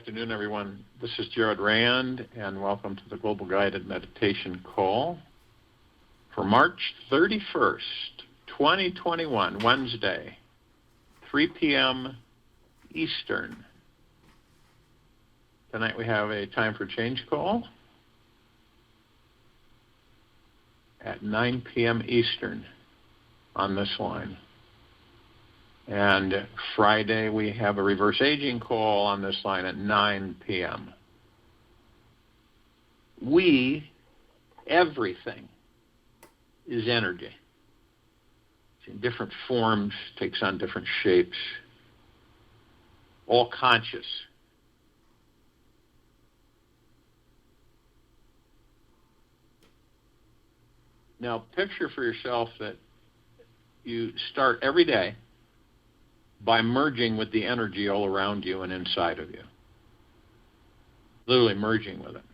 afternoon, everyone. This is Jared Rand, and welcome to the Global Guided Meditation Call for March 31st, 2021, Wednesday, 3 p.m. Eastern. Tonight we have a time for change call at 9 p.m. Eastern on this line. And Friday, we have a reverse aging call on this line at 9 p.m. Everything is energy. It's in different forms, takes on different shapes, all conscious. Now, picture for yourself that you start every day by merging with the energy all around you and inside of you. Literally merging with it.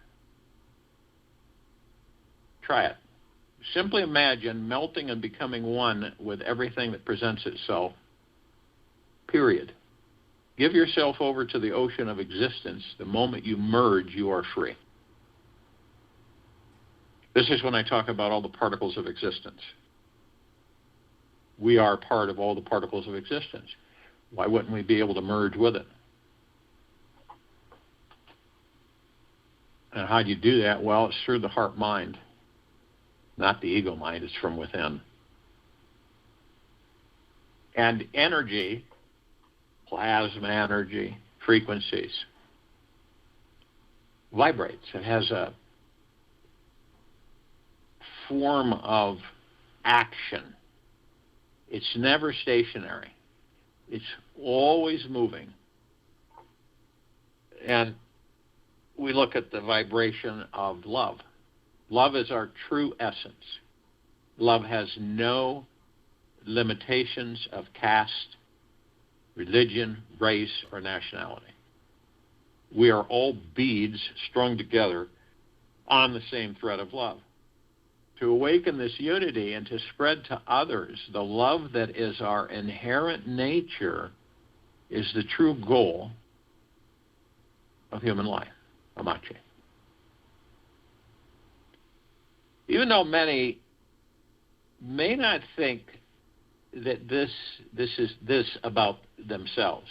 Try it. Simply imagine melting and becoming one with everything that presents itself, period. Give yourself over to the ocean of existence. The moment you merge, you are free. This is when I talk about all the particles of existence. We are part of all the particles of existence. Why wouldn't we be able to merge with it? And how do you do that? Well, it's through the heart-mind, not the ego mind. It's from within. And energy, plasma energy, frequencies, vibrates. It has a form of action. It's never stationary. It's always moving. And we look at the vibration of love. Love is our true essence. Love has no limitations of caste, religion, race, or nationality. We are all beads strung together on the same thread of love. To awaken this unity and to spread to others the love that is our inherent nature is the true goal of human life, Amache. Even though many may not think that this is about themselves,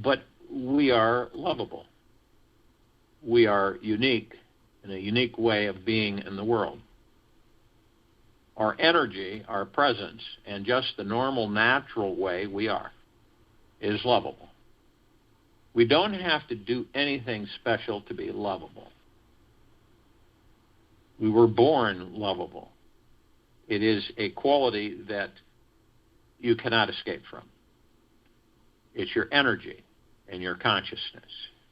but we are lovable. We are unique in a unique way of being in the world. Our energy, our presence, and just the normal, natural way we are is lovable. We don't have to do anything special to be lovable. We were born lovable. It is a quality that you cannot escape from. It's your energy and your consciousness.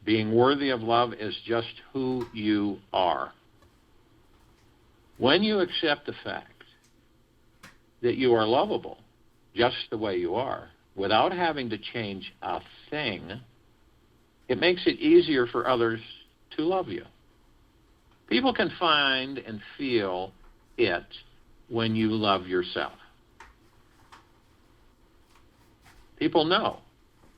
Being worthy of love is just who you are. When you accept the fact that you are lovable just the way you are, without having to change a thing, it makes it easier for others to love you. People can find and feel it when you love yourself. People know.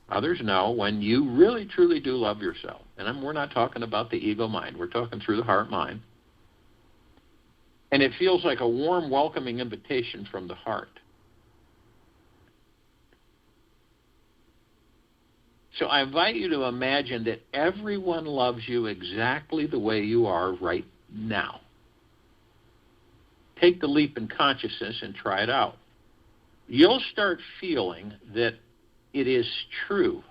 Others know when you really, truly do love yourself. And we're not talking about the ego mind. We're talking through the heart mind. And it feels like a warm, welcoming invitation from the heart. So I invite you to imagine that everyone loves you exactly the way you are right now. Take the leap in consciousness and try it out. You'll start feeling that it is true,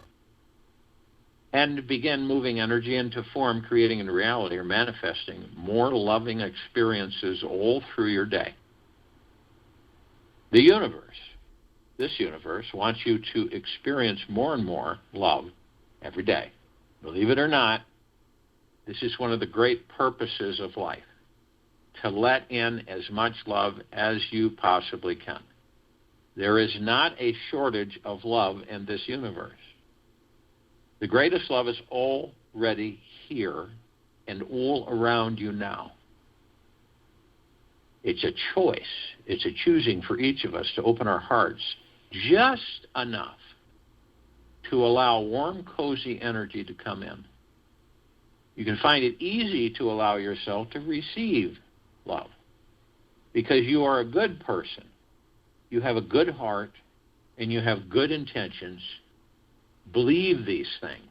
and begin moving energy into form, creating in reality or manifesting more loving experiences all through your day. The universe, this universe, wants you to experience more and more love every day. Believe it or not, this is one of the great purposes of life, to let in as much love as you possibly can. There is not a shortage of love in this universe. The greatest love is already here and all around you now. It's a choice. It's a choosing for each of us to open our hearts just enough to allow warm, cozy energy to come in. You can find it easy to allow yourself to receive love because you are a good person. You have a good heart and you have good intentions. Believe these things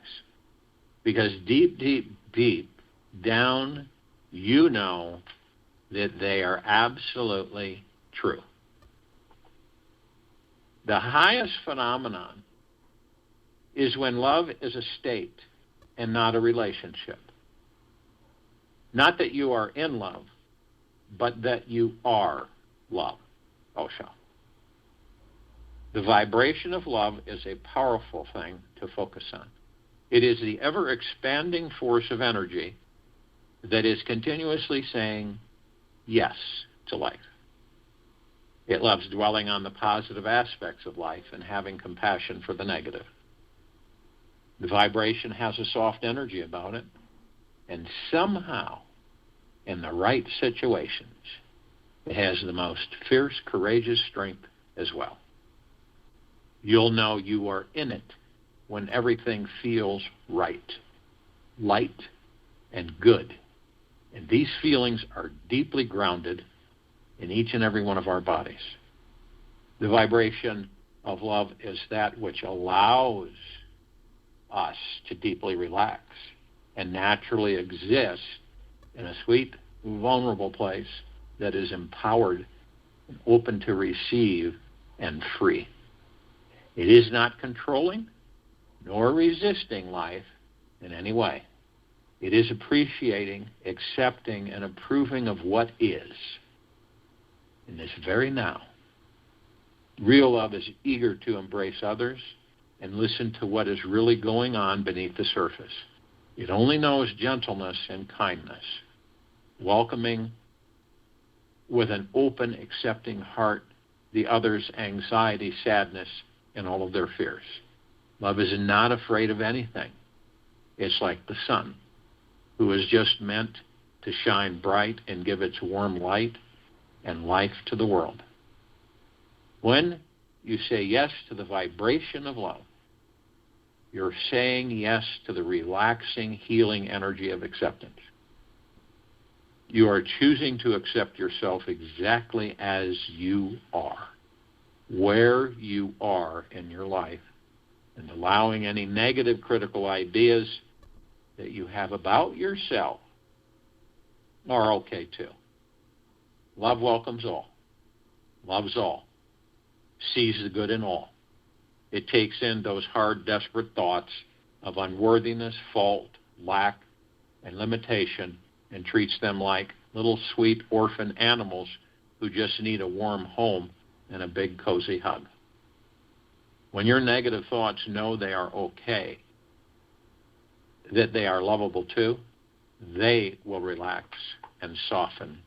because deep, deep, deep down, you know that they are absolutely true. The highest phenomenon is when love is a state and not a relationship. Not that you are in love, but that you are love. Osho. The vibration of love is a powerful thing to focus on. It is the ever-expanding force of energy that is continuously saying yes to life. It loves dwelling on the positive aspects of life and having compassion for the negative. The vibration has a soft energy about it, and somehow, in the right situations, it has the most fierce, courageous strength as well. You'll know you are in it when everything feels right, light, and good. And these feelings are deeply grounded in each and every one of our bodies. The vibration of love is that which allows us to deeply relax and naturally exist in a sweet, vulnerable place that is empowered, and open to receive, and free. It is not controlling nor resisting life in any way. It is appreciating, accepting, and approving of what is in this very now. Real love is eager to embrace others and listen to what is really going on beneath the surface. It only knows gentleness and kindness, welcoming with an open, accepting heart the other's anxiety, sadness, and all of their fears. Love is not afraid of anything. It's like the sun, who is just meant to shine bright and give its warm light and life to the world. When you say yes to the vibration of love, you're saying yes to the relaxing, healing energy of acceptance. You are choosing to accept yourself exactly as you are, where you are in your life, and allowing any negative critical ideas that you have about yourself are okay too. Love welcomes all, loves all, sees the good in all. It takes in those hard, desperate thoughts of unworthiness, fault, lack, and limitation and treats them like little sweet orphan animals who just need a warm home and a big cozy hug. When your negative thoughts know they are okay, that they are lovable too, they will relax and soften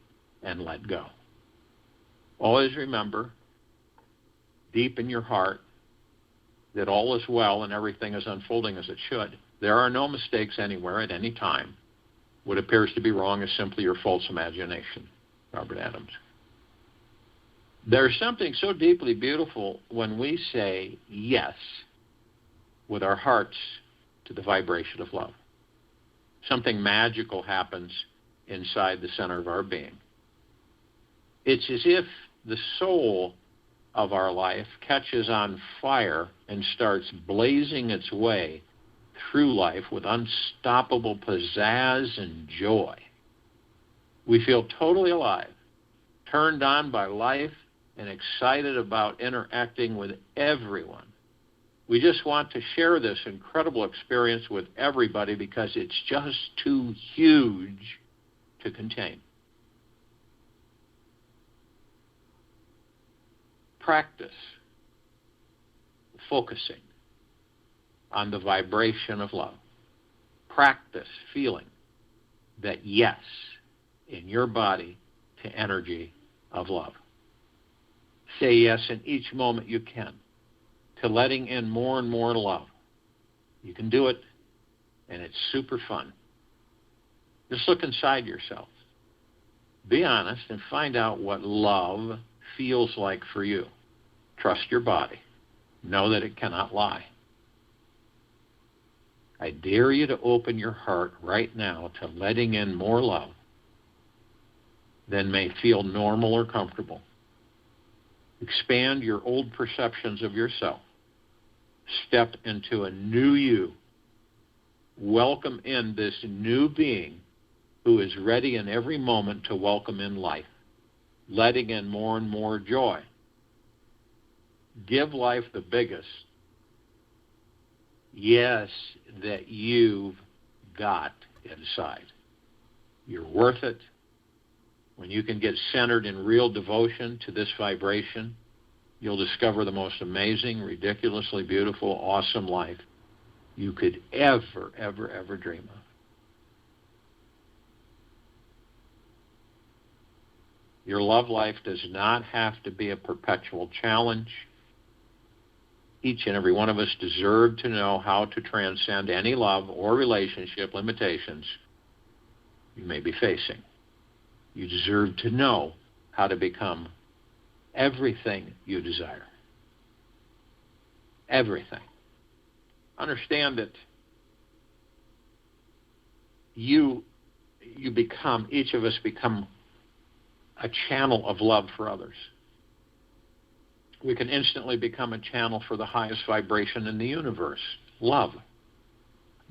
and let go. Always remember, deep in your heart, that all is well and everything is unfolding as it should. There are no mistakes anywhere at any time. What appears to be wrong is simply your false imagination. Robert Adams. There's something so deeply beautiful when we say yes with our hearts to the vibration of love. Something magical happens inside the center of our being. It's as if the soul of our life catches on fire and starts blazing its way through life with unstoppable pizzazz and joy. We feel totally alive, turned on by life, and excited about interacting with everyone. We just want to share this incredible experience with everybody because it's just too huge to contain. Practice focusing on the vibration of love. Practice feeling that yes in your body to energy of love. Say yes in each moment you can to letting in more and more love. You can do it, and it's super fun. Just look inside yourself. Be honest and find out what love feels like for you. Trust your body. Know that it cannot lie. I dare you to open your heart right now to letting in more love than may feel normal or comfortable. Expand your old perceptions of yourself. Step into a new you. Welcome in this new being who is ready in every moment to welcome in life, letting in more and more joy. Give life the biggest yes that you've got inside. You're worth it. When you can get centered in real devotion to this vibration, you'll discover the most amazing, ridiculously beautiful, awesome life you could ever, ever, ever dream of. Your love life does not have to be a perpetual challenge. Each and every one of us deserve to know how to transcend any love or relationship limitations you may be facing. You deserve to know how to become everything you desire. Everything. Understand that each of us become a channel of love for others. We can instantly become a channel for the highest vibration in the universe, love,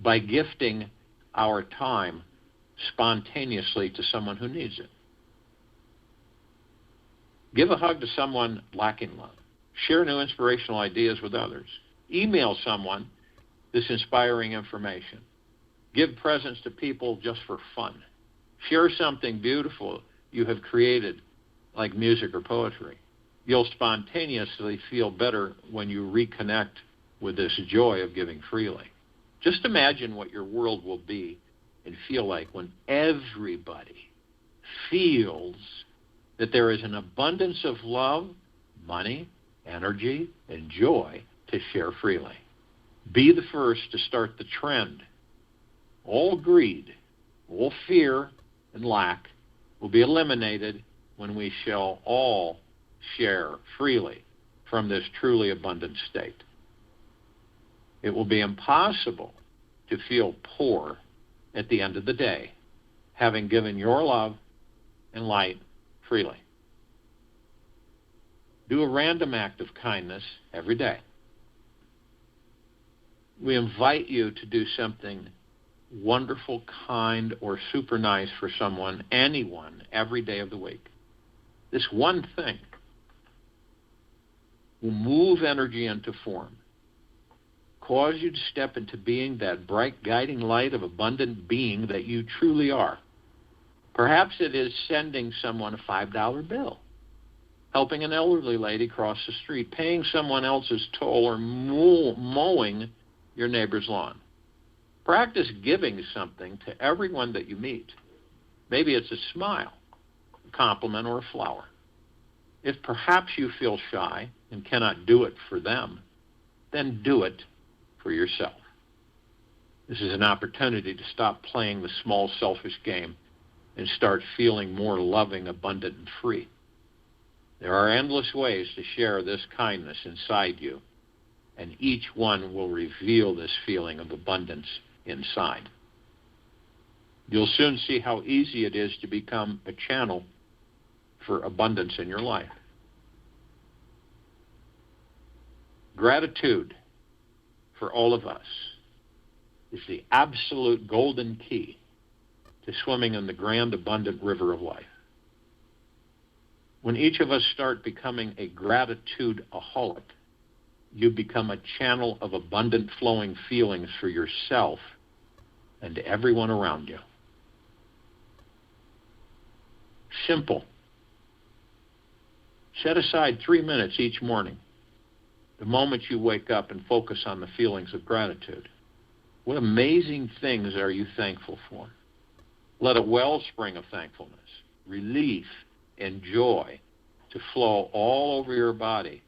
by gifting our time spontaneously to someone who needs it. Give a hug to someone lacking love. Share new inspirational ideas with others. Email someone this inspiring information. Give presents to people just for fun. Share something beautiful you have created, like music or poetry. You'll spontaneously feel better when you reconnect with this joy of giving freely. Just imagine what your world will be and feel like when everybody feels that there is an abundance of love, money, energy, and joy to share freely. Be the first to start the trend. All greed, all fear, and lack will be eliminated when we shall all share freely from this truly abundant state. It will be impossible to feel poor at the end of the day, having given your love and light freely. Do a random act of kindness every day. We invite you to do something wonderful, kind, or super nice for someone, anyone, every day of the week. This one thing will move energy into form, cause you to step into being that bright guiding light of abundant being that you truly are. Perhaps it is sending someone a $5 bill, helping an elderly lady cross the street, paying someone else's toll, or mowing your neighbor's lawn. Practice giving something to everyone that you meet. Maybe it's a smile, a compliment, or a flower. If perhaps you feel shy and cannot do it for them, then do it for yourself. This is an opportunity to stop playing the small, selfish game and start feeling more loving, abundant, and free. There are endless ways to share this kindness inside you, and each one will reveal this feeling of abundance inside. You'll soon see how easy it is to become a channel for abundance in your life. Gratitude for all of us is the absolute golden key to swimming in the grand, abundant river of life. When each of us start becoming a gratitude-aholic, you become a channel of abundant flowing feelings for yourself and everyone around you. Simple. Set aside 3 minutes each morning, the moment you wake up, and focus on the feelings of gratitude. What amazing things are you thankful for? Let a wellspring of thankfulness, relief, and joy to flow all over your body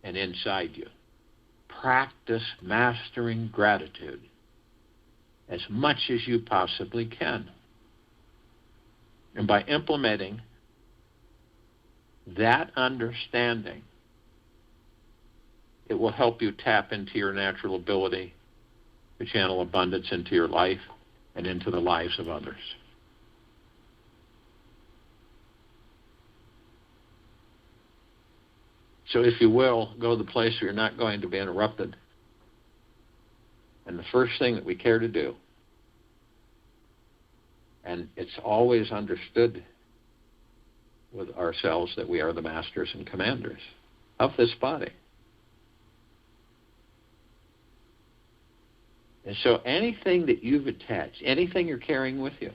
and inside you. Practice mastering gratitude as much as you possibly can. And by implementing that understanding, it will help you tap into your natural ability to channel abundance into your life and into the lives of others. So if you will, go to the place where you're not going to be interrupted. And the first thing that we care to do, and it's always understood with ourselves that we are the masters and commanders of this body. And so anything that you've attached, anything you're carrying with you,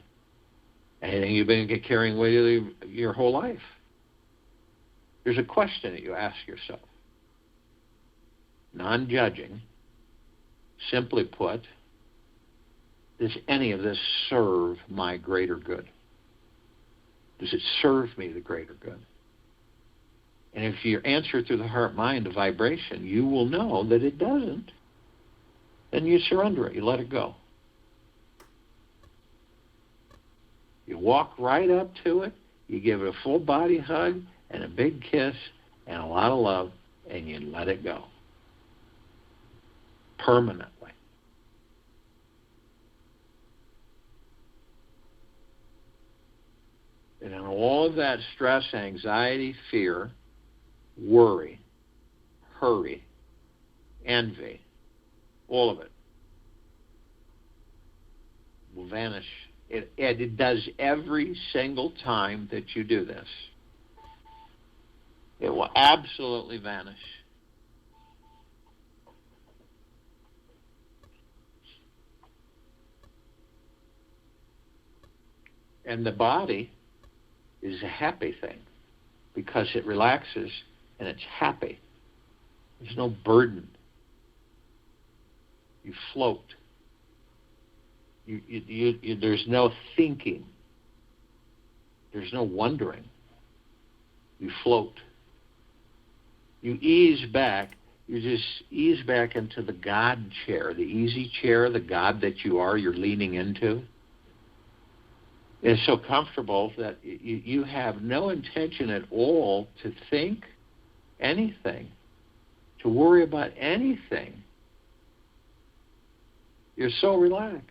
anything you've been carrying with you your whole life, there's a question that you ask yourself. Non-judging, simply put, does any of this serve my greater good? Does it serve me the greater good? And if you answer through the heart-mind, the vibration, you will know that it doesn't. Then you surrender it. You let it go. You walk right up to it. You give it a full body hug and a big kiss and a lot of love, and you let it go. Permanently. And in all of that stress, anxiety, fear, worry, hurry, envy, all of it will vanish. It does every single time that you do this. It will absolutely vanish. And the body is a happy thing because it relaxes and it's happy. There's no burden. You float. There's no thinking. There's no wondering. You float. You ease back. You just ease back into the God chair, the easy chair, the God that you are, you're leaning into. It's so comfortable that you have no intention at all to think anything, to worry about anything. You're so relaxed.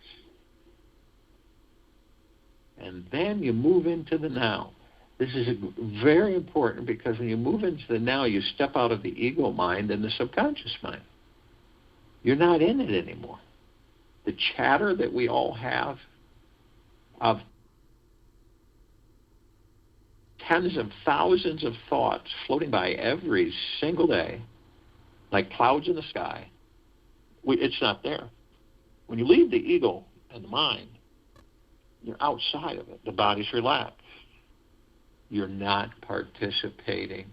And then you move into the now. This is very important because when you move into the now, you step out of the ego mind and the subconscious mind. You're not in it anymore. The chatter that we all have of tens of thousands of thoughts floating by every single day, like clouds in the sky, it's not there. When you leave the ego and the mind, you're outside of it. The body's relaxed. You're not participating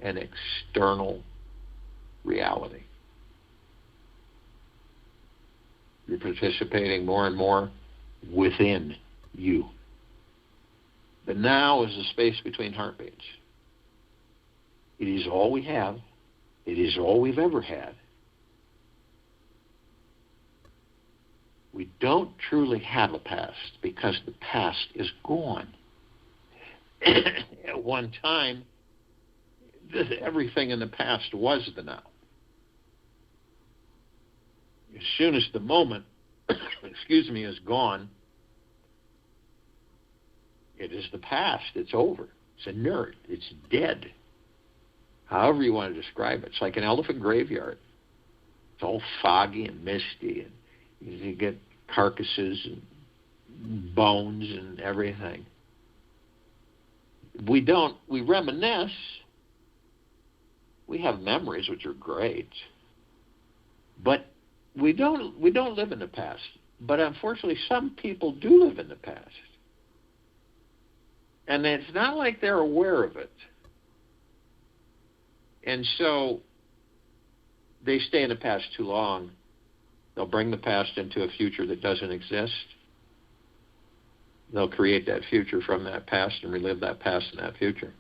in external reality. You're participating more and more within you. The now is the space between heartbeats. It is all we have. It is all we've ever had. We don't truly have a past because the past is gone. At one time, everything in the past was the now. As soon as the moment, is gone, it is the past. It's over. It's inert. It's dead. However you want to describe it. It's like an elephant graveyard. It's all foggy and misty, and you get carcasses and bones and everything. We reminisce. We have memories, which are great, but we don't live in the past. But unfortunately, some people do live in the past. And it's not like they're aware of it. And so they stay in the past too long. They'll bring the past into a future that doesn't exist. They'll create that future from that past and relive that past in that future.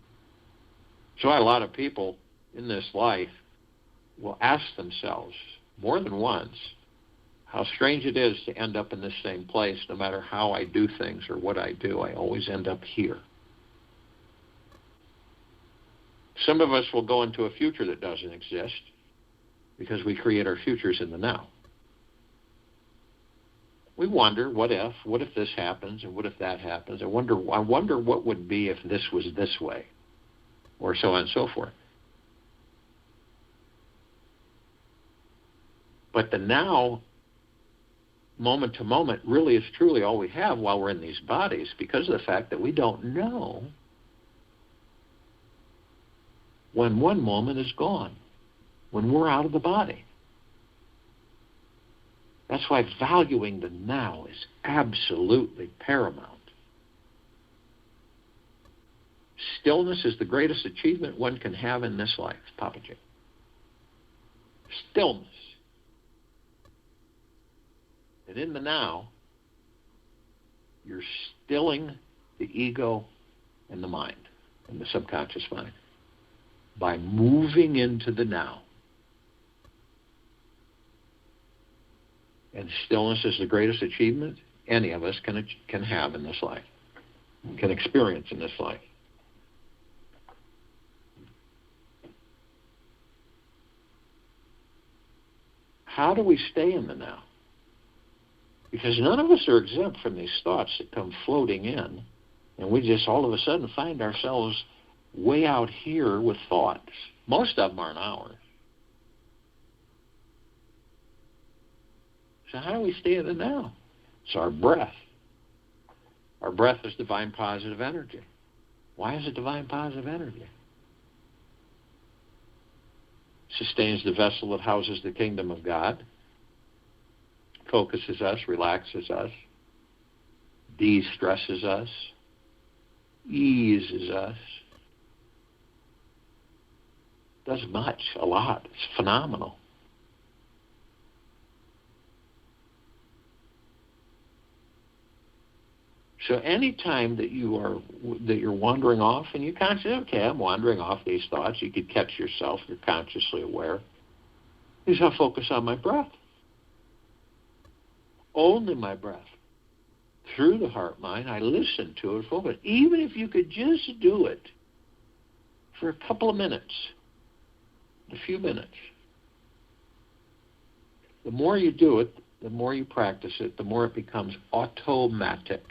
So a lot of people in this life will ask themselves more than once how strange it is to end up in this same place. No matter how I do things or what I do, I always end up here. Some of us will go into a future that doesn't exist because we create our futures in the now. We wonder, what if this happens, and what if that happens? I wonder what would be if this was this way, or so on and so forth. But the now, moment to moment, really is truly all we have while we're in these bodies, because of the fact that we don't know when one moment is gone, when we're out of the body. That's why valuing the now is absolutely paramount. Stillness is the greatest achievement one can have in this life, Papaji. Stillness. And in the now, you're stilling the ego and the mind, and the subconscious mind, by moving into the now. And stillness is the greatest achievement any of us can have in this life, can experience in this life. How do we stay in the now? Because none of us are exempt from these thoughts that come floating in, and we just all of a sudden find ourselves way out here with thoughts. Most of them aren't ours. So how do we stay in the now? It's our breath. Our breath is divine positive energy. Why is it divine positive energy? Sustains the vessel that houses the kingdom of God, focuses us, relaxes us, de-stresses us, eases us. Does much, a lot. It's phenomenal. So any time that you're wandering off, and you consciously, okay, I'm wandering off these thoughts, you could catch yourself, you're consciously aware. You just focus on my breath. Only my breath. Through the heart mind, I listen to it, focus. Even if you could just do it for a couple of minutes, a few minutes. The more you do it, the more you practice it, the more it becomes automatic.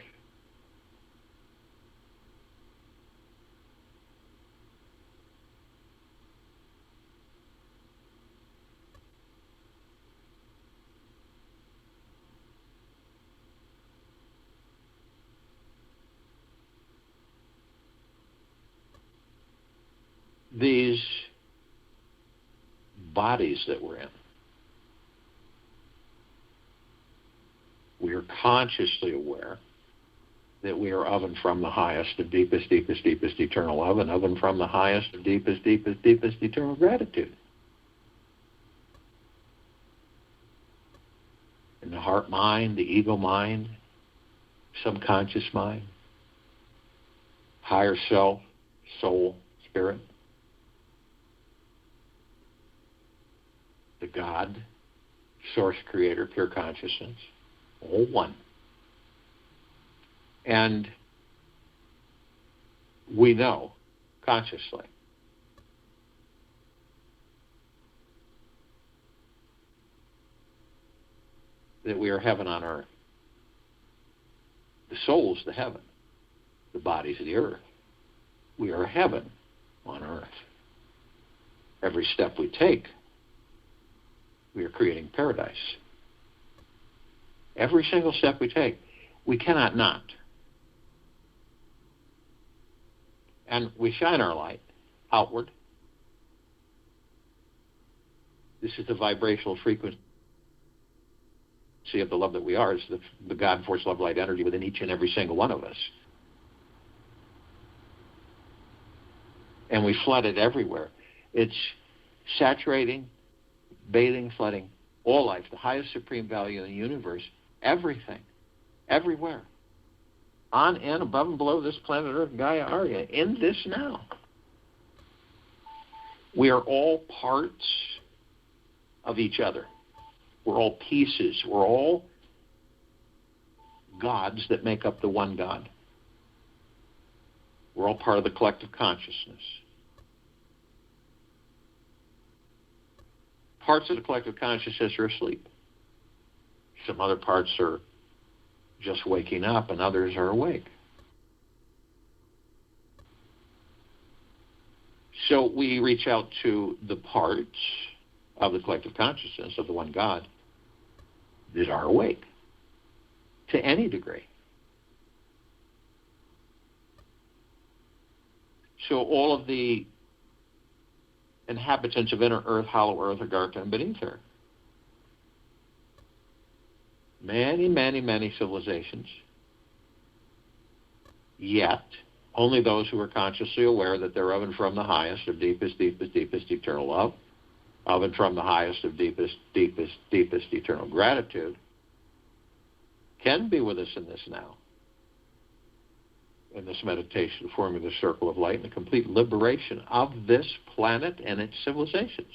These bodies that we're in, we are consciously aware that we are of and from the highest of deepest, deepest, deepest eternal love, and of and from the highest of deepest, deepest, deepest eternal gratitude. In the heart mind, the ego mind, subconscious mind, higher self, soul, spirit, the God, source, creator, pure consciousness, all one. And we know consciously that we are heaven on earth. The soul's the heaven, the body's the earth. We are heaven on earth. Every step we take, we are creating paradise. Every single step we take, we cannot not. And we shine our light outward. This is the vibrational frequency of the love that we are. It's the God, force, love, light, energy within each and every single one of us. And we flood it everywhere. It's saturating, bathing, flooding all life, the highest supreme value in the universe, everything, everywhere. On and above and below this planet Earth, Gaia Arya, in this now. We are all parts of each other. We're all pieces. We're all gods that make up the one God. We're all part of the collective consciousness. Parts of the collective consciousness are asleep. Some other parts are just waking up and others are awake. So we reach out to the parts of the collective consciousness of the one God that are awake to any degree. So all of the inhabitants of inner earth, hollow earth, or dark and beneath her. Many, many, many civilizations. Yet, only those who are consciously aware that they're of and from the highest of deepest, deepest, deepest eternal love, of and from the highest of deepest, deepest, deepest eternal gratitude, can be with us in this now. In this meditation, forming the circle of light and the complete liberation of this planet and its civilizations.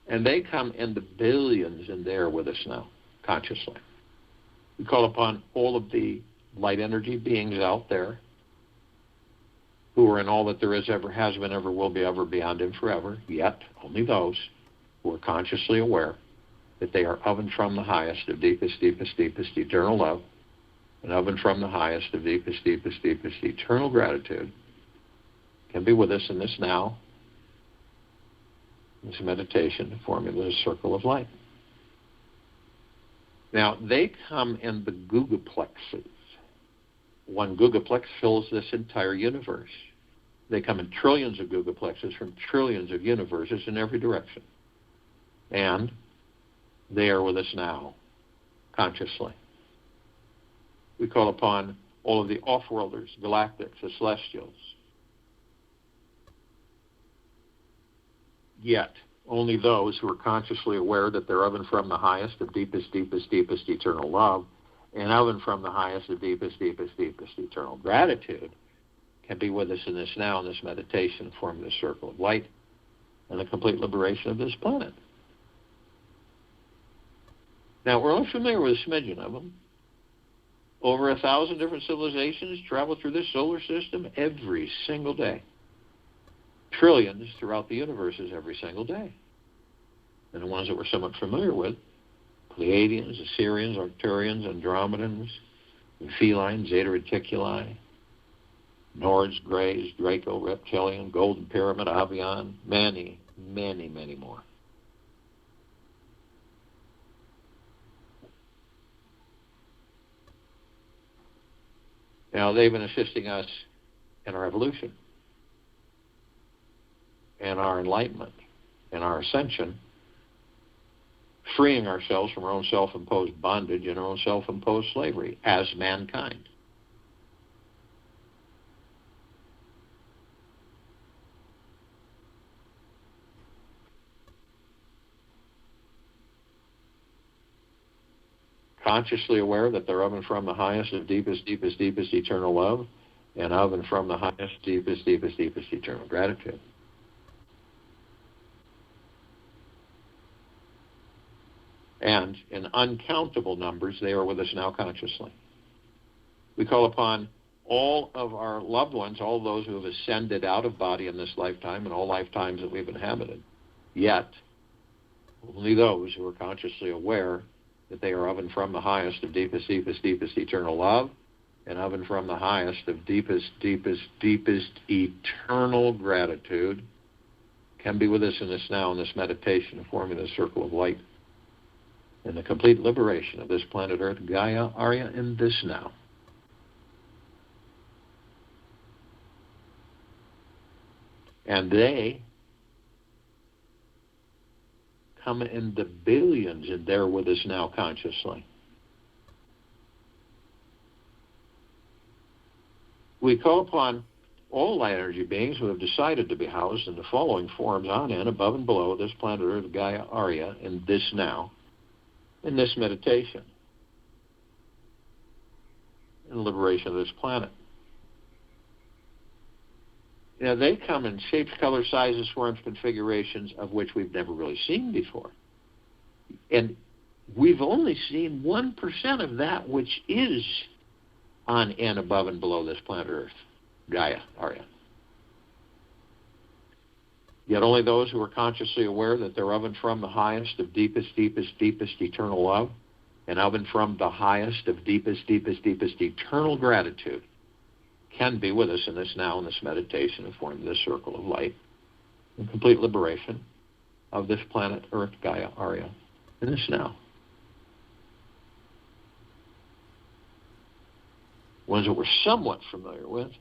And they come in the billions in there with us now, consciously. We call upon all of the light energy beings out there who are in all that there is, ever has been, ever will be, ever, beyond, and forever, yet only those who are consciously aware that they are of and from the highest of deepest, deepest, deepest eternal love, and of and from the highest of deepest, deepest, deepest eternal gratitude, can be with us in this now, this meditation, forming the circle of light. Now, they come in the gugaplexes. One gugaplex fills this entire universe. They come in trillions of gugaplexes from trillions of universes in every direction. And they are with us now, consciously. We call upon all of the off-worlders, galactics, the celestials. Yet, only those who are consciously aware that they're of and from the highest of deepest, deepest, deepest eternal love, and of and from the highest of deepest, deepest, deepest eternal gratitude, can be with us in this now, in this meditation, forming the circle of light and the complete liberation of this planet. Now, we're all familiar with a smidgen of them. Over 1,000 different civilizations travel through this solar system every single day. Trillions throughout the universes every single day. And the ones that we're somewhat familiar with, Pleiadians, Assyrians, Arcturians, Andromedans, Feline, Zeta Reticuli, Nords, Greys, Draco, Reptilian, Golden Pyramid, Avian, many, many, many more. Now, they've been assisting us in our evolution, and our enlightenment, and our ascension, freeing ourselves from our own self-imposed bondage and our own self-imposed slavery as mankind. Consciously aware that they're of and from the highest of deepest, deepest, deepest eternal love, and of and from the highest, deepest, deepest, deepest eternal gratitude. And in uncountable numbers, they are with us now consciously. We call upon all of our loved ones, all those who have ascended out of body in this lifetime and all lifetimes that we've inhabited. Yet, only those who are consciously aware that they are of and from the highest of deepest, deepest, deepest eternal love, and of and from the highest of deepest, deepest, deepest eternal gratitude, can be with us in this now, in this meditation, forming the circle of light and the complete liberation of this planet Earth, Gaia, Arya, in this now. And they come in the billions, and they're with us now consciously. We call upon all light energy beings who have decided to be housed in the following forms on and above and below this planet Earth, Gaia, Arya, in this now, in this meditation, in the liberation of this planet. Now, they come in shapes, colors, sizes, forms, configurations of which we've never really seen before. And we've only seen 1% of that which is on and above and below this planet Earth, Gaia, Arya. Yet only those who are consciously aware that they're of and from the highest of deepest, deepest, deepest eternal love, and of and from the highest of deepest, deepest, deepest eternal gratitude can be with us in this now, in this meditation, and form this circle of light and complete liberation of this planet, Earth, Gaia, Arya, in this now. Ones that we're somewhat familiar with: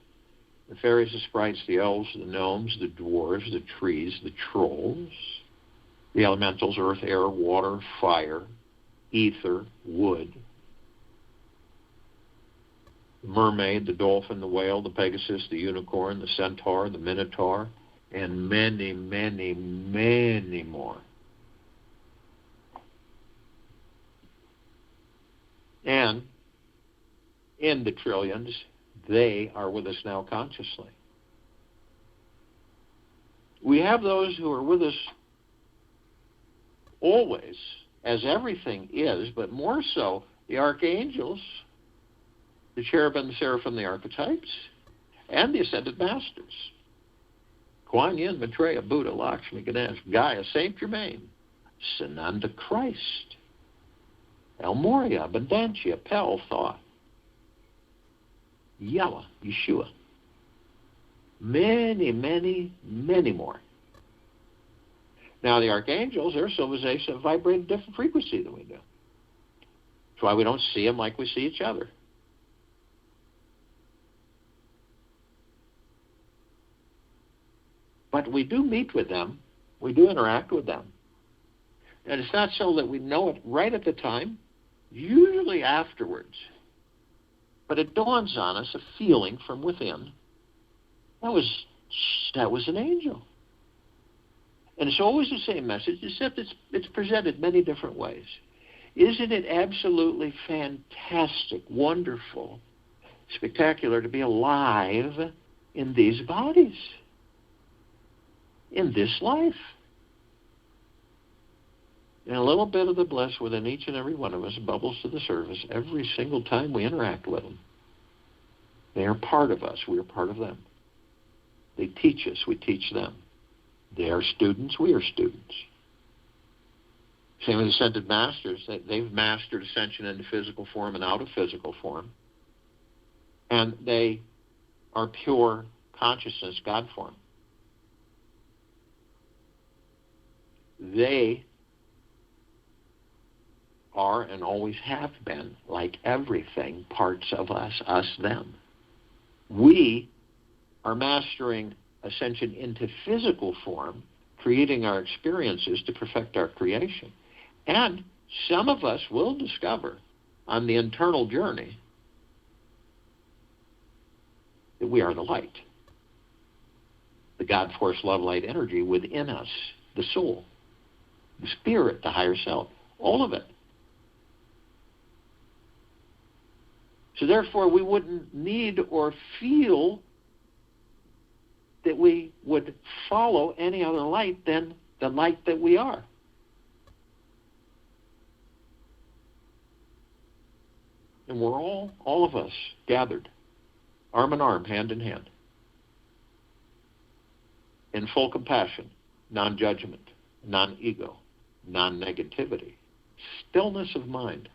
the fairies, the sprites, the elves, the gnomes, the dwarves, the trees, the trolls, the elementals, earth, air, water, fire, ether, wood, the mermaid, the dolphin, the whale, the pegasus, the unicorn, the centaur, the minotaur, and many, many, many more. And in the trillions, they are with us now consciously. We have those who are with us always, as everything is, but more so the archangels, the cherubim, the seraphim, the archetypes, and the ascended masters. Kuan Yin, Maitreya, Buddha, Lakshmi, Ganesh, Gaia, Saint Germain, Sananda Christ, El Morya, Abundantia, Pel, Thoth, Yahweh, Yeshua. Many, many, many more. Now, the archangels, their civilization vibrate at a different frequency than we do. That's why we don't see them like we see each other. But we do meet with them. We do interact with them. And it's not so that we know it right at the time, usually afterwards. But it dawns on us a feeling from within. That was an angel. And it's always the same message, except it's presented many different ways. Isn't it absolutely fantastic, wonderful, spectacular to be alive in these bodies, in this life? And a little bit of the bliss within each and every one of us bubbles to the surface every single time we interact with them. They are part of us. We are part of them. They teach us. We teach them. They are students. We are students. Same with ascended masters. They've mastered ascension into physical form and out of physical form. And they are pure consciousness, God form. They are and always have been, like everything, parts of us, them. We are mastering ascension into physical form, creating our experiences to perfect our creation. And some of us will discover on the internal journey that we are the light, the God force, love, light, energy within us, the soul, the spirit, the higher self, all of it. So therefore, we wouldn't need or feel that we would follow any other light than the light that we are. And we're all of us, gathered, arm in arm, hand in hand, in full compassion, non-judgment, non-ego, non-negativity, stillness of mind,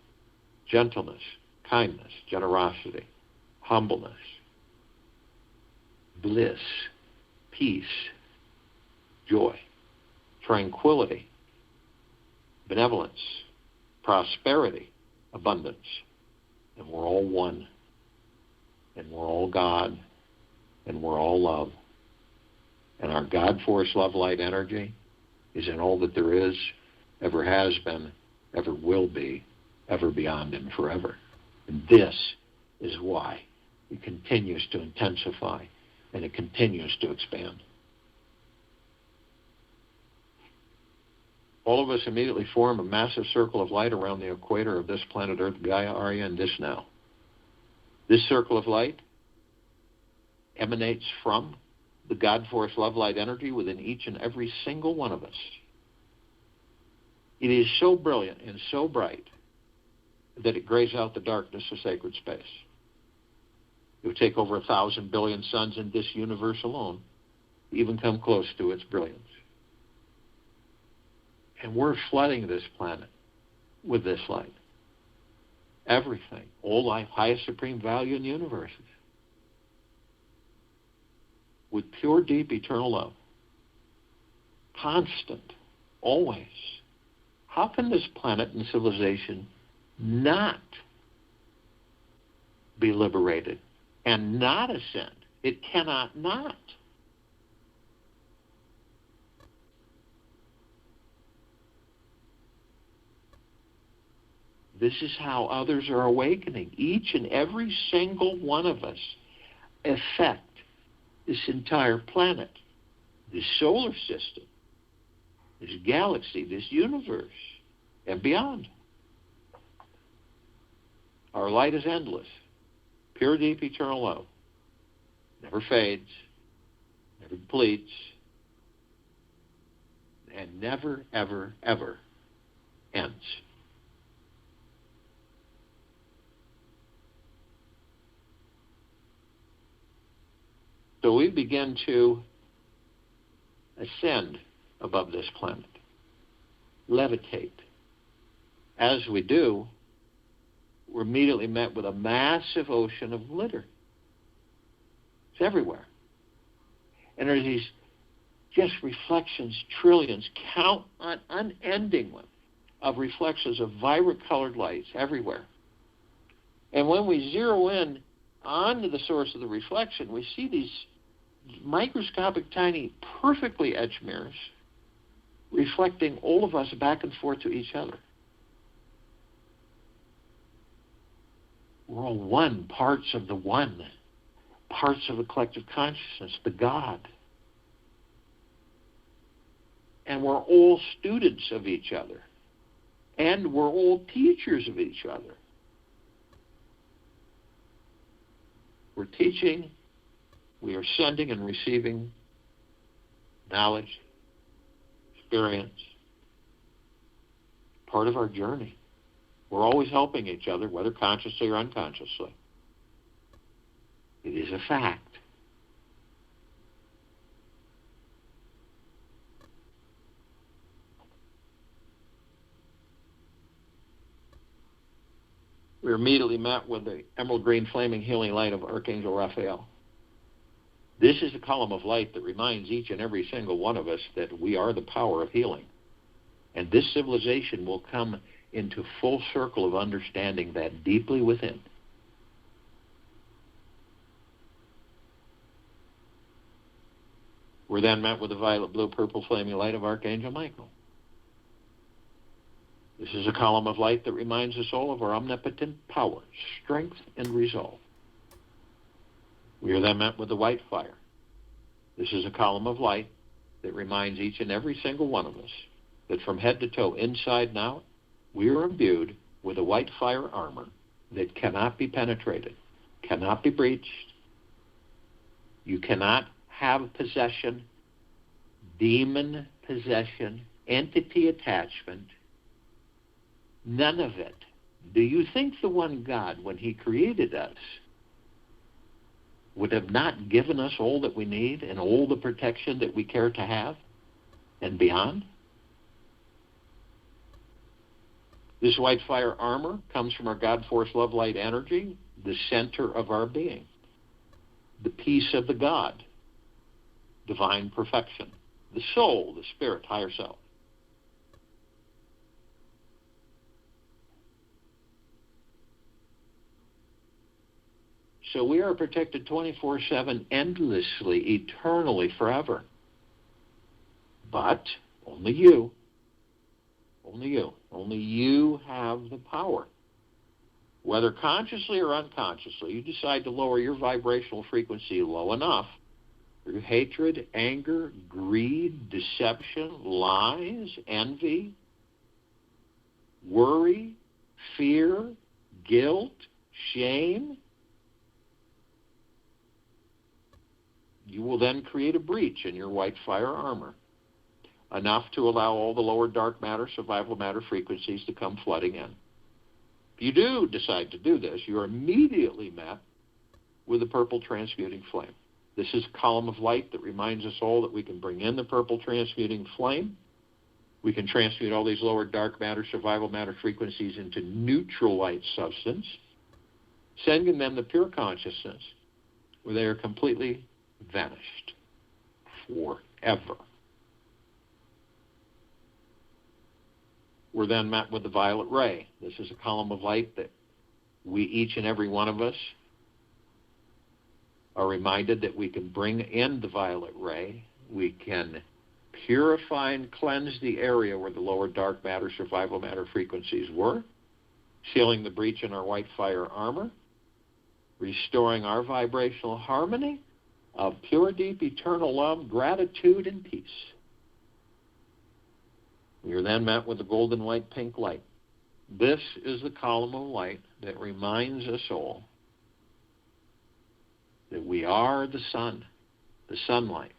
gentleness, kindness, generosity, humbleness, bliss, peace, joy, tranquility, benevolence, prosperity, abundance. And we're all one. And we're all God. And we're all love. And our God force, love, light, energy is in all that there is, ever has been, ever will be, ever beyond and forever. And this is why it continues to intensify and it continues to expand. All of us immediately form a massive circle of light around the equator of this planet Earth, Gaia, Arya, and this now. This circle of light emanates from the God force, love, light, energy within each and every single one of us. It is so brilliant and so bright that it grays out the darkness of sacred space. It would take over 1,000 billion suns in this universe alone even come close to its brilliance. And we're flooding this planet with this light. Everything, all life, highest supreme value in the universe, with pure, deep, eternal love. Constant, always. How can this planet and civilization not be liberated and not ascend? It cannot not. This is how others are awakening. Each and every single one of us affect this entire planet, this solar system, this galaxy, this universe, and beyond. Our light is endless, pure, deep, eternal love. Never fades, never depletes, and never, ever, ever ends. So we begin to ascend above this planet, levitate. As we do, we're immediately met with a massive ocean of glitter. It's everywhere. And there's these just reflections, trillions, unending ones of reflections of vibrant colored lights everywhere. And when we zero in onto the source of the reflection, we see these microscopic, tiny, perfectly etched mirrors reflecting all of us back and forth to each other. We're all one, parts of the one, parts of the collective consciousness, the God. And we're all students of each other. And we're all teachers of each other. We're teaching, we are sending and receiving knowledge, experience, part of our journey. We're always helping each other, whether consciously or unconsciously. It is a fact. We're immediately met with the emerald green flaming healing light of Archangel Raphael. This is a column of light that reminds each and every single one of us that we are the power of healing. And this civilization will come into full circle of understanding that deeply within. We're then met with the violet, blue, purple flaming light of Archangel Michael. This is a column of light that reminds us all of our omnipotent power, strength, and resolve. We are then met with the white fire. This is a column of light that reminds each and every single one of us that from head to toe, inside and out, we are imbued with a white fire armor that cannot be penetrated, cannot be breached. You cannot have possession, demon possession, entity attachment, none of it. Do you think the one God, when he created us, would have not given us all that we need and all the protection that we care to have and beyond? This white fire armor comes from our God Force Love Light energy, the center of our being, the peace of the God, divine perfection, the soul, the spirit, higher self. So we are protected 24/7, endlessly, eternally, forever. But only you have the power. Whether consciously or unconsciously, you decide to lower your vibrational frequency low enough through hatred, anger, greed, deception, lies, envy, worry, fear, guilt, shame. You will then create a breach in your white fire armor, enough to allow all the lower dark matter, survival matter frequencies to come flooding in. If you do decide to do this, you are immediately met with the purple transmuting flame. This is a column of light that reminds us all that we can bring in the purple transmuting flame. We can transmute all these lower dark matter, survival matter frequencies into neutral light substance, sending them the pure consciousness where they are completely vanished forever. We're then met with the violet ray. This is a column of light that we, each and every one of us, are reminded that we can bring in the violet ray. We can purify and cleanse the area where the lower dark matter, survival matter frequencies were, sealing the breach in our white fire armor, restoring our vibrational harmony of pure, deep, eternal love, gratitude, and peace. We are then met with the golden white pink light. This is the column of light that reminds us all that we are the sun, the sunlight,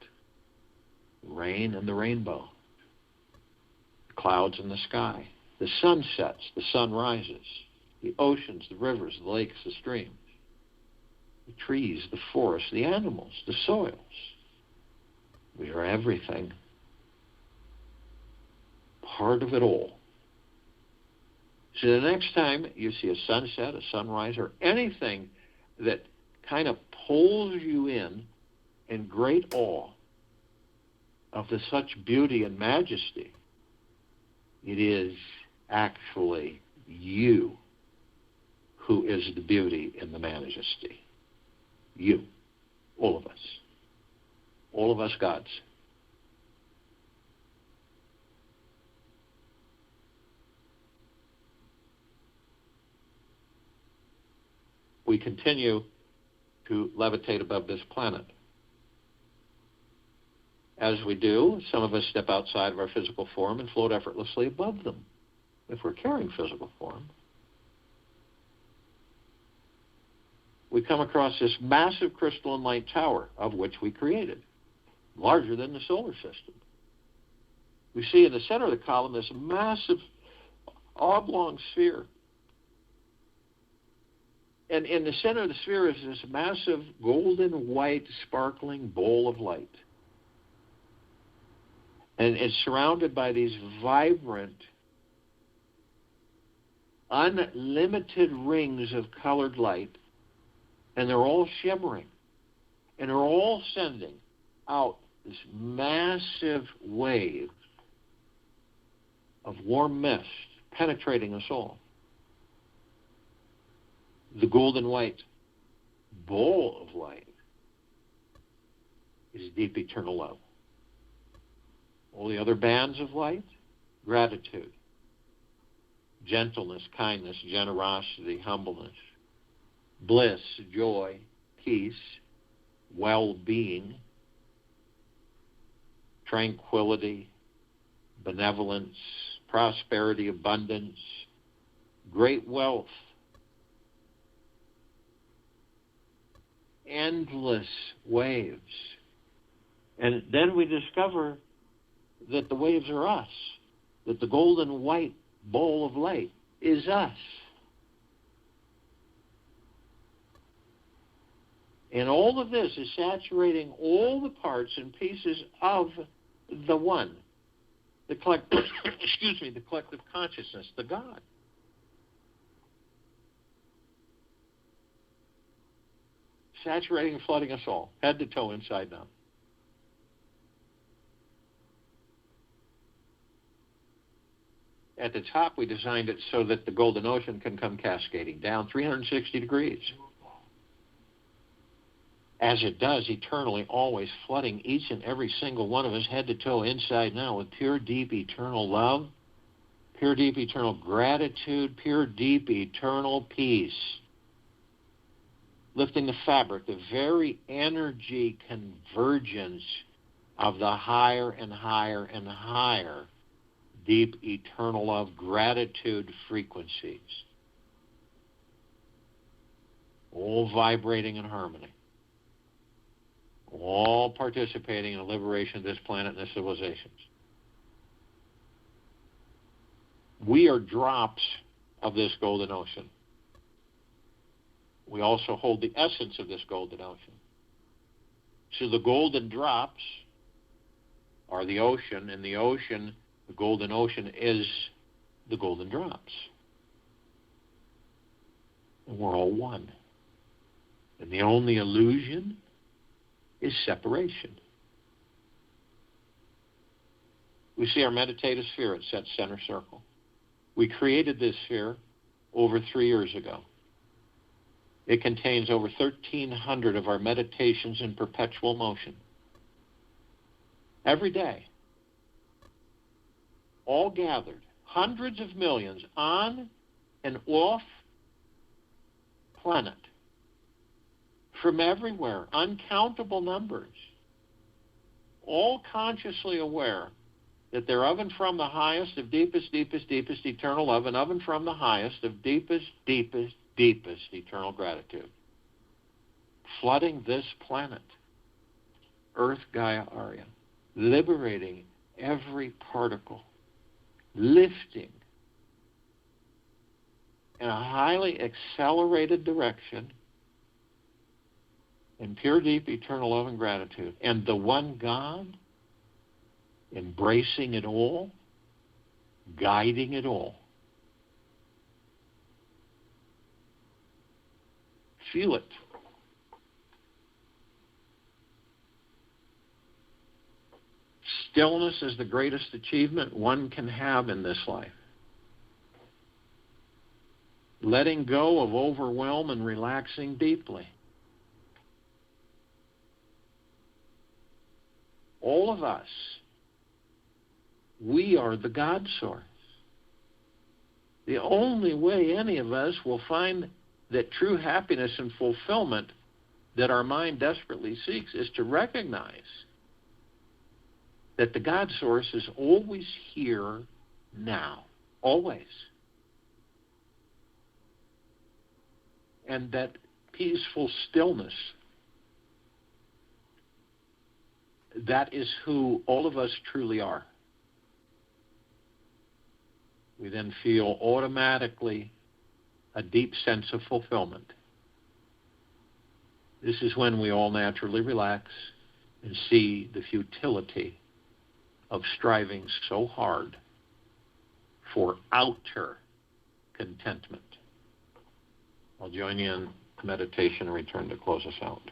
the rain and the rainbow, the clouds in the sky, the sun sets, the sun rises, the oceans, the rivers, the lakes, the streams, the trees, the forests, the animals, the soils. We are everything, part of it all. So the next time you see a sunset, a sunrise, or anything that kind of pulls you in great awe of the such beauty and majesty, it is actually you who is the beauty and the majesty. You. All of us. All of us gods. We continue to levitate above this planet. As we do, some of us step outside of our physical form and float effortlessly above them, if we're carrying physical form. We come across this massive crystalline light tower, of which we created, larger than the solar system. We see in the center of the column this massive oblong sphere. And in the center of the sphere is this massive golden white sparkling bowl of light. And it's surrounded by these vibrant, unlimited rings of colored light. And they're all shimmering. And they're all sending out this massive wave of warm mist penetrating us all. The golden white bowl of light is deep eternal love. All the other bands of light, gratitude, gentleness, kindness, generosity, humbleness, bliss, joy, peace, well-being, tranquility, benevolence, prosperity, abundance, great wealth, endless waves. And then we discover that the waves are us, that the golden white bowl of light is us. And all of this is saturating all the parts and pieces of the one, the collective, the collective consciousness, the God. Saturating and flooding us all, head to toe, inside and out. At the top, we designed it so that the golden ocean can come cascading down 360 degrees. As it does, eternally, always flooding each and every single one of us, head to toe, inside and out, with pure, deep, eternal love, pure, deep, eternal gratitude, pure, deep, eternal peace. Lifting the fabric, the very energy convergence of the higher and higher and higher deep, eternal love, gratitude frequencies. All vibrating in harmony. All participating in the liberation of this planet and the civilizations. We are drops of this golden ocean. We also hold the essence of this golden ocean. So the golden drops are the ocean, and the ocean, the golden ocean, is the golden drops. And we're all one. And the only illusion is separation. We see our meditative sphere at set center circle. We created this sphere over 3 years ago. It contains over 1,300 of our meditations in perpetual motion. Every day, all gathered, hundreds of millions on and off planet, from everywhere, uncountable numbers, all consciously aware that they're of and from the highest of deepest, deepest, deepest eternal love, and of and from the highest of deepest, deepest, deepest eternal gratitude, flooding this planet, Earth, Gaia, Arya, liberating every particle, lifting in a highly accelerated direction in pure, deep, eternal love and gratitude. And the one God embracing it all, guiding it all. Feel it. Stillness is the greatest achievement one can have in this life. Letting go of overwhelm and relaxing deeply. All of us, we are the God source. The only way any of us will find that true happiness and fulfillment that our mind desperately seeks is to recognize that the God source is always here now, always. And that peaceful stillness, that is who all of us truly are. We then feel automatically a deep sense of fulfillment. This is when we all naturally relax and see the futility of striving so hard for outer contentment. I'll join you in meditation and return to close us out.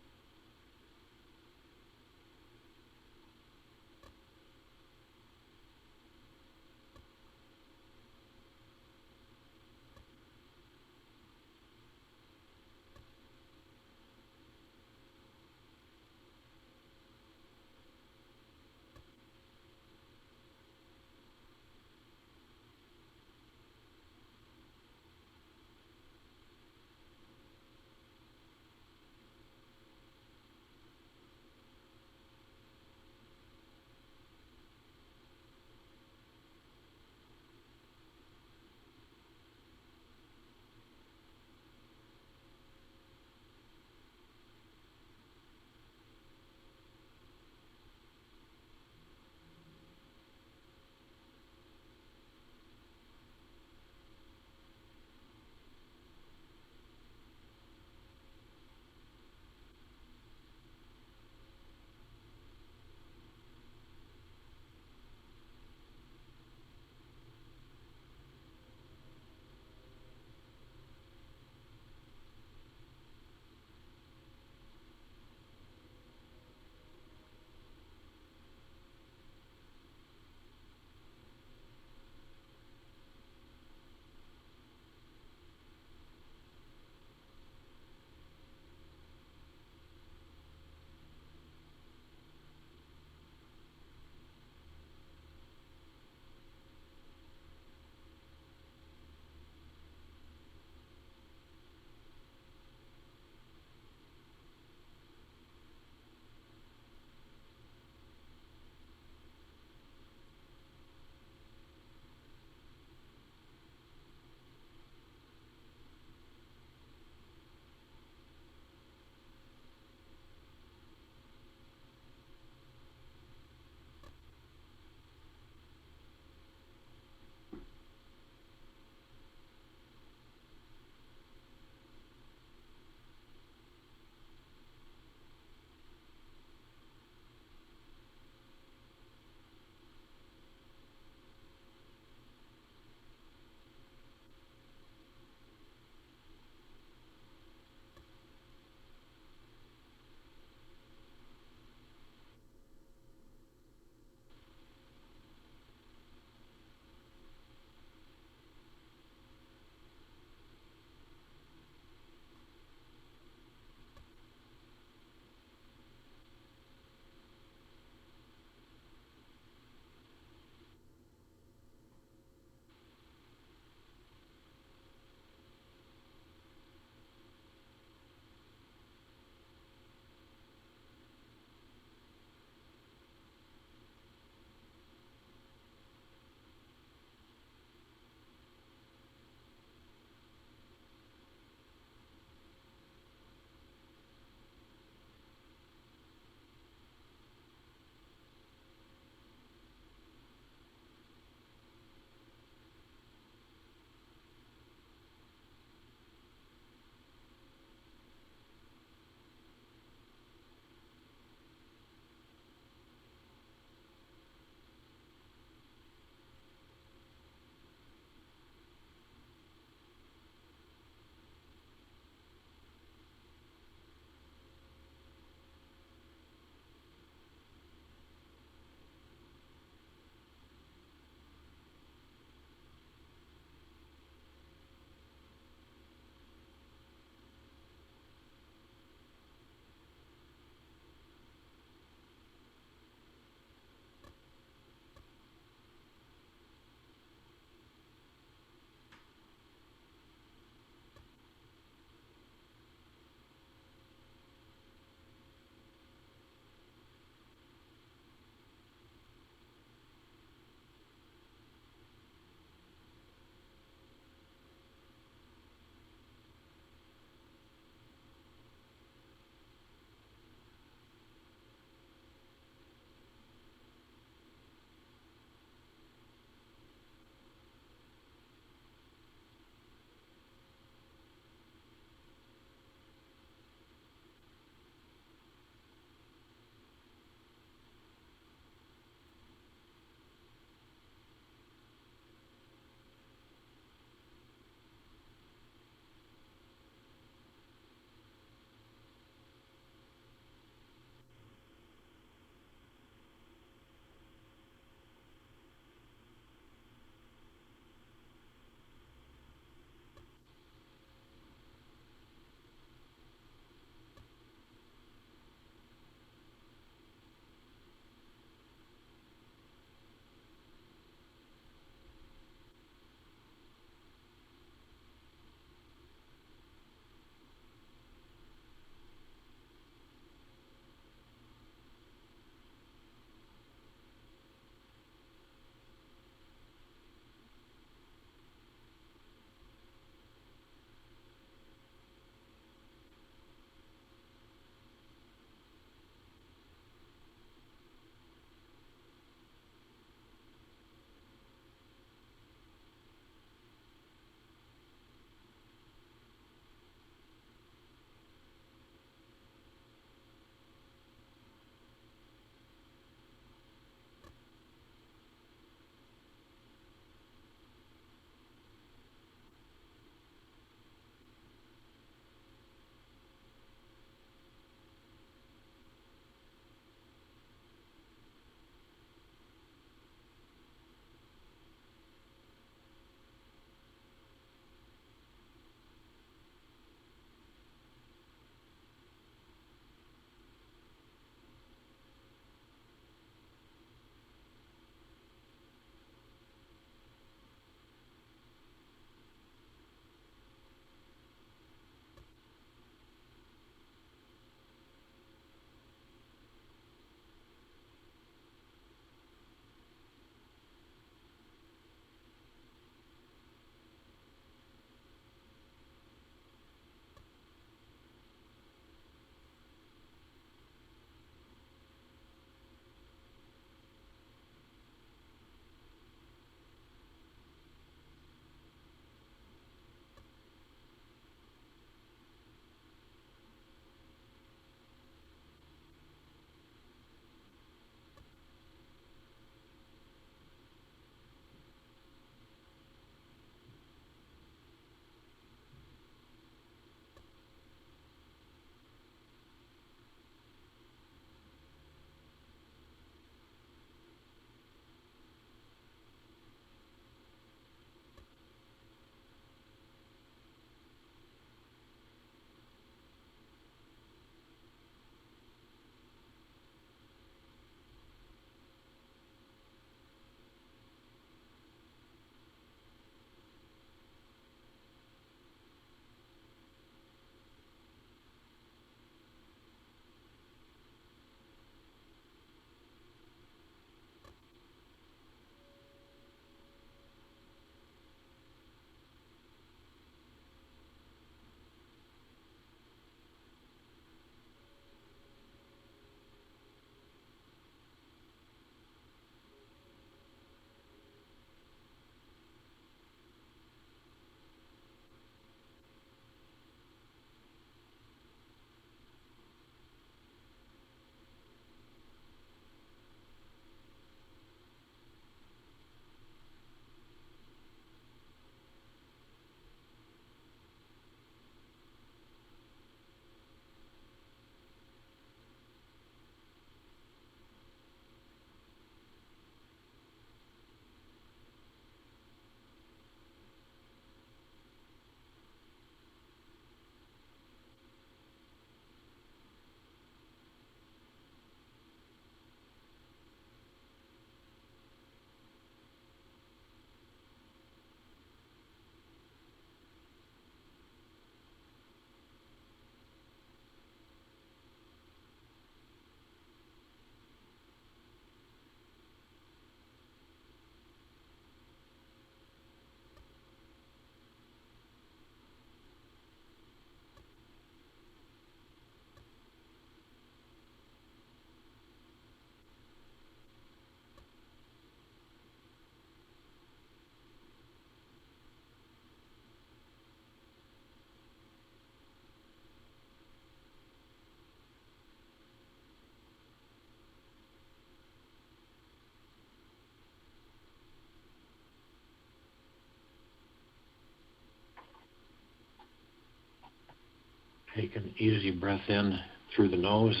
Take an easy breath in through the nose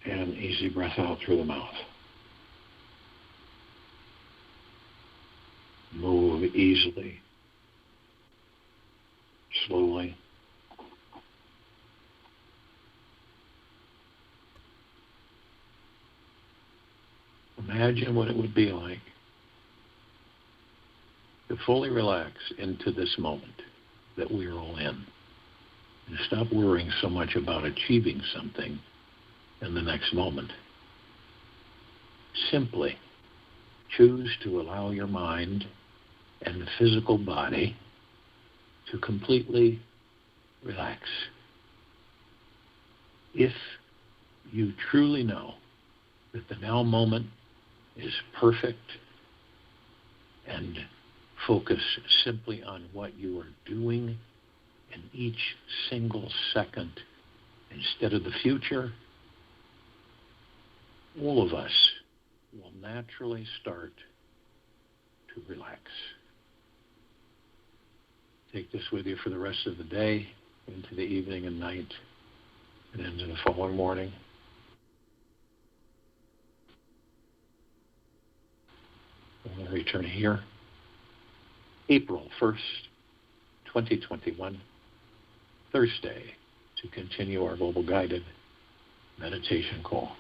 and an easy breath out through the mouth. Move easily, slowly. Imagine what it would be like to fully relax into this moment that we're all in. And stop worrying so much about achieving something in the next moment. Simply choose to allow your mind and the physical body to completely relax. If you truly know that the now moment is perfect and focus simply on what you are doing in each single second instead of the future, all of us will naturally start to relax. Take this with you for the rest of the day, into the evening and night, and into the following morning. We'll return here, April 1st, 2021, Thursday, to continue our global guided meditation call.